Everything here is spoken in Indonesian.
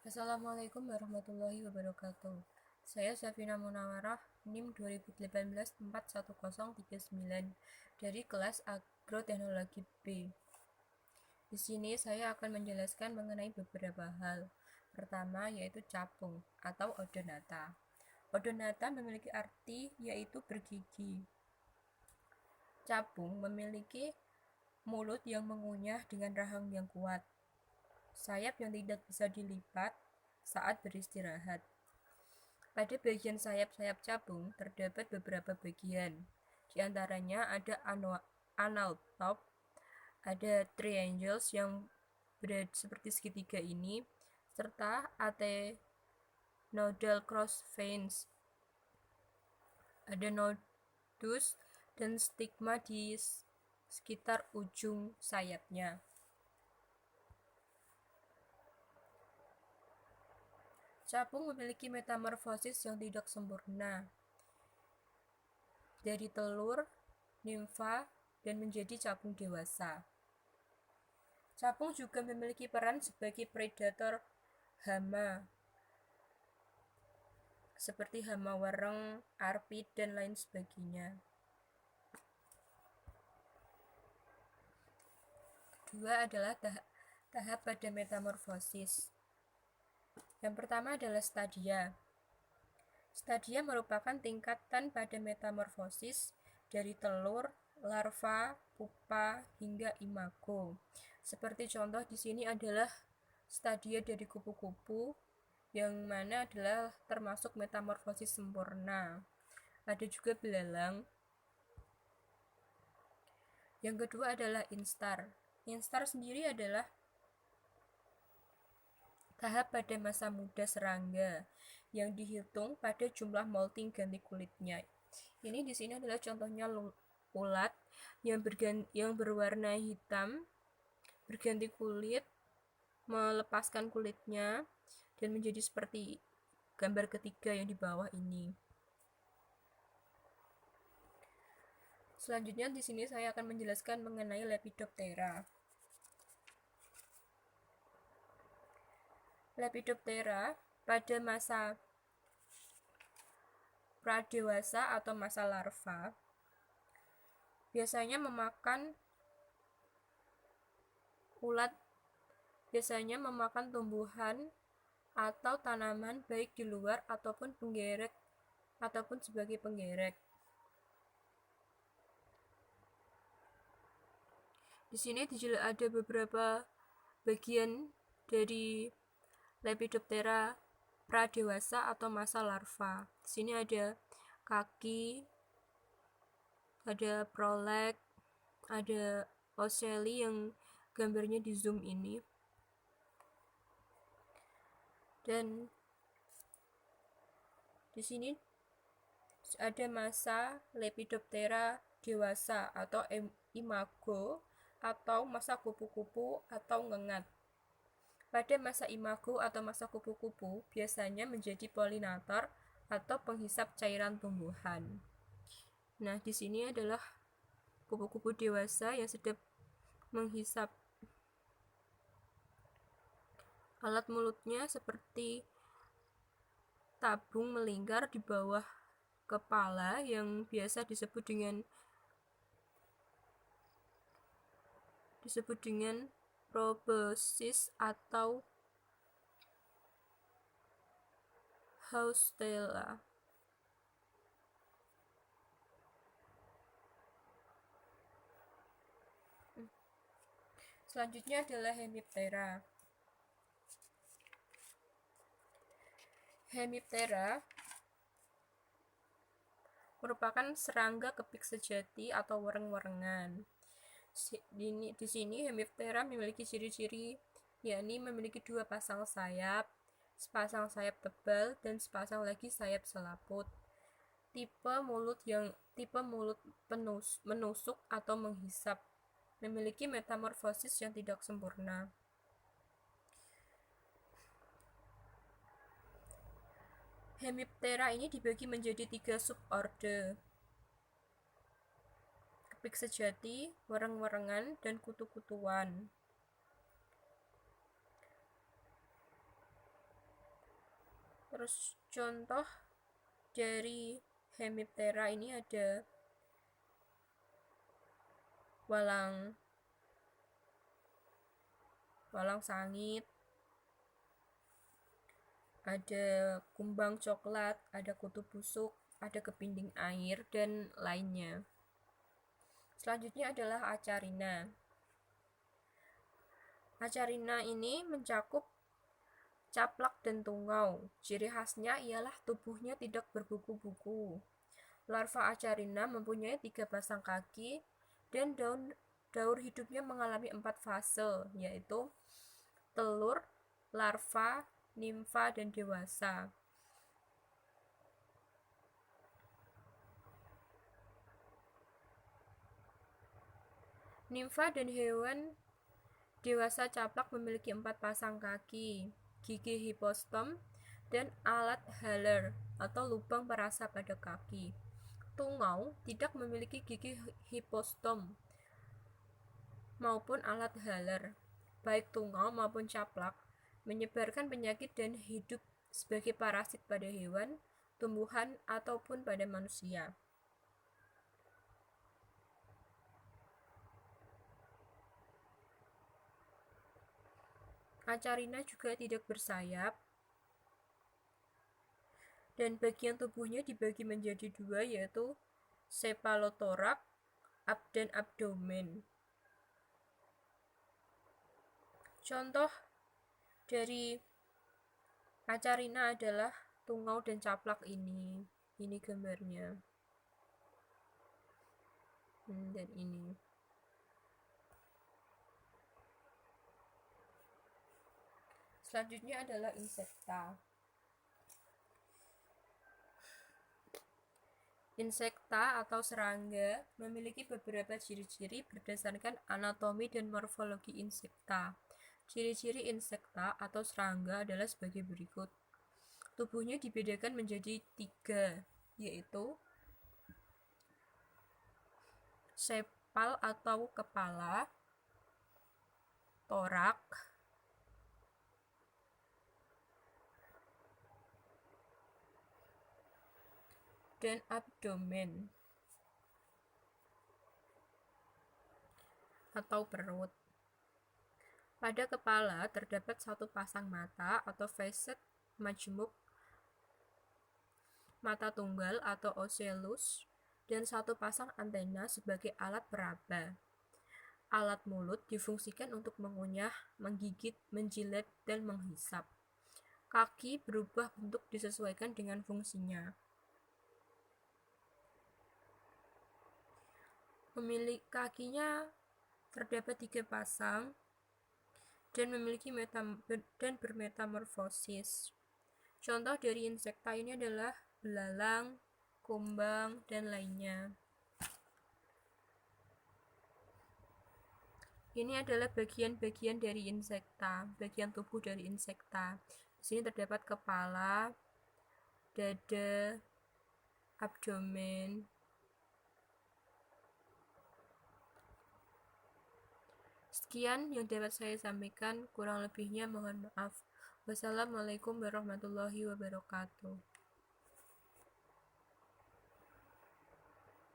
Assalamualaikum warahmatullahi wabarakatuh. Saya Safina Munawarah, NIM 2018-41039 dari kelas Agroteknologi B. Di sini saya akan menjelaskan mengenai beberapa hal. Pertama yaitu capung atau odonata. Odonata memiliki arti yaitu bergigi. Capung memiliki mulut yang mengunyah dengan rahang yang kuat, sayap yang tidak bisa dilipat saat beristirahat. Pada bagian sayap-sayap capung terdapat beberapa bagian. Di antaranya ada anal top, ada triangles yang berada seperti segitiga ini, serta nodal cross veins. Ada nodus dan stigma di sekitar ujung sayapnya. Capung memiliki metamorfosis yang tidak sempurna, dari telur, nimfa, dan menjadi capung dewasa. Capung juga memiliki peran sebagai predator hama, seperti hama wereng, arpid, dan lain sebagainya. Kedua adalah tahap pada metamorfosis. Yang pertama adalah stadia. Stadia merupakan tingkatan pada metamorfosis dari telur, larva, pupa, hingga imago. Seperti contoh di sini adalah stadia dari kupu-kupu, yang mana adalah termasuk metamorfosis sempurna. Ada juga belalang. Yang kedua adalah instar. Instar sendiri adalah tahap pada masa muda serangga yang dihitung pada jumlah molting ganti kulitnya. Ini di sini adalah contohnya ulat yang berwarna hitam, berganti kulit, melepaskan kulitnya dan menjadi seperti gambar ketiga yang di bawah ini. Selanjutnya di sini saya akan menjelaskan mengenai Lepidoptera. Lepidoptera pada masa pradewasa atau masa larva biasanya memakan tumbuhan atau tanaman baik di luar ataupun sebagai penggerek. Di sini ada beberapa bagian dari Lepidoptera pradewasa atau masa larva. Di sini ada kaki, ada proleg, ada ocelli yang gambarnya di zoom ini. Dan di sini ada masa Lepidoptera dewasa atau imago atau masa kupu-kupu atau ngengat. Pada masa imago atau masa kupu-kupu biasanya menjadi polinator atau penghisap cairan tumbuhan. Nah, di sini adalah kupu-kupu dewasa yang sedang menghisap. Alat mulutnya seperti tabung melingkar di bawah kepala yang biasa disebut dengan proboscis atau Haustella. Selanjutnya adalah Hemiptera. Hemiptera merupakan serangga kepik sejati atau wereng-werengan. Di sini Hemiptera memiliki ciri-ciri, yakni memiliki 2 pasang sayap, sepasang sayap tebal dan sepasang lagi sayap selaput. Tipe mulut menusuk atau menghisap, memiliki metamorfosis yang tidak sempurna. Hemiptera ini dibagi menjadi 3 suborde: kepik sejati, wereng-werengan, dan kutu-kutuan. Terus contoh dari Hemiptera ini ada walang sangit, ada kumbang coklat, ada kutu busuk, ada kepinding air, dan lainnya. Selanjutnya adalah Acarina. Acarina ini mencakup caplak dan tungau. Ciri khasnya ialah tubuhnya tidak berbuku-buku. Larva Acarina mempunyai 3 pasang kaki dan daur hidupnya mengalami 4 fase, yaitu telur, larva, nimfa, dan dewasa. Nimfa dan hewan dewasa caplak memiliki 4 pasang kaki, gigi hipostom, dan alat haler atau lubang perasa pada kaki. Tungau tidak memiliki gigi hipostom maupun alat haler. Baik tungau maupun caplak menyebarkan penyakit dan hidup sebagai parasit pada hewan, tumbuhan, ataupun pada manusia. Acarina juga tidak bersayap, dan bagian tubuhnya dibagi menjadi 2, yaitu cephalothorax dan abdomen. Contoh dari Acarina adalah tungau dan caplak ini. Ini gambarnya. Dan ini. Selanjutnya adalah insekta. Insekta atau serangga memiliki beberapa ciri-ciri berdasarkan anatomi dan morfologi insekta. Ciri-ciri insekta atau serangga adalah sebagai berikut. Tubuhnya dibedakan menjadi 3, yaitu sepal atau kepala, torak, dan abdomen atau perut. Pada kepala terdapat 1 pasang mata atau facet majmuk, mata tunggal atau ocellus, dan 1 pasang antena sebagai alat peraba. Alat mulut difungsikan untuk mengunyah, menggigit, menjilat, dan menghisap. Kaki berubah bentuk disesuaikan dengan fungsinya. Kakinya terdapat 3 pasang dan memiliki bermetamorfosis. Contoh dari insekta ini adalah belalang, kumbang, dan lainnya. Ini adalah bagian-bagian dari insekta, bagian tubuh dari insekta. Di sini terdapat kepala, dada, abdomen. Sekian yang dapat saya sampaikan, kurang lebihnya mohon maaf. Wassalamualaikum warahmatullahi wabarakatuh.